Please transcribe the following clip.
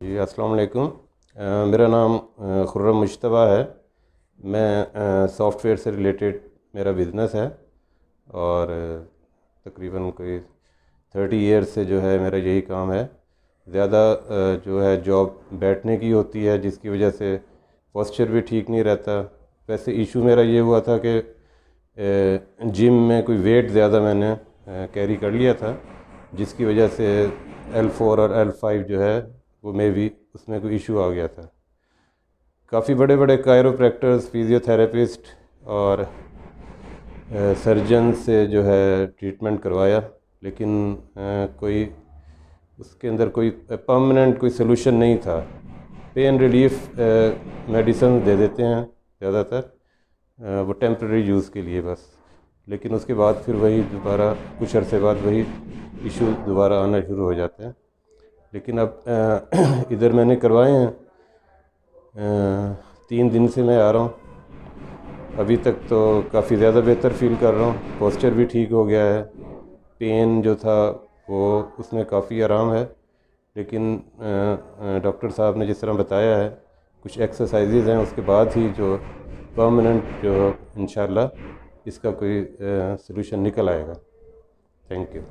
जी अस्सलाम वालेकुम। मेरा नाम खुर्रम मुश्तबा है। मैं सॉफ्टवेयर से रिलेटेड मेरा बिज़नेस है और तकरीबन कोई 30 ईयर्स से जो है मेरा यही काम है। ज़्यादा जो है जॉब बैठने की होती है, जिसकी वजह से पोस्चर भी ठीक नहीं रहता। वैसे इशू मेरा ये हुआ था कि जिम में कोई वेट ज़्यादा मैंने कैरी कर लिया था, जिसकी वजह से L4 और L5 जो है वो में भी उसमें कोई इशू आ गया था। काफ़ी बड़े बड़े कायरोप्रैक्टर्स, फिज़ियोथेरेपिस्ट और सर्जन से जो है ट्रीटमेंट करवाया, लेकिन कोई उसके अंदर कोई परमानेंट कोई सलूशन नहीं था। पेन रिलीफ मेडिसिन दे देते हैं ज़्यादातर, वो टेम्प्रेरी यूज़ के लिए बस। लेकिन उसके बाद फिर वही दोबारा कुछ अरसे बाद वही इशू दोबारा आना शुरू हो जाते हैं। लेकिन अब इधर मैंने करवाए हैं, 3 दिन से मैं आ रहा हूँ। अभी तक तो काफ़ी ज़्यादा बेहतर फील कर रहा हूँ, पोस्चर भी ठीक हो गया है, पेन जो था वो उसमें काफ़ी आराम है। लेकिन डॉक्टर साहब ने जिस तरह बताया है, कुछ एक्सरसाइजेज़ हैं, उसके बाद ही जो परमानेंट जो इंशाल्लाह इसका कोई सलूशन निकल आएगा। Thank you.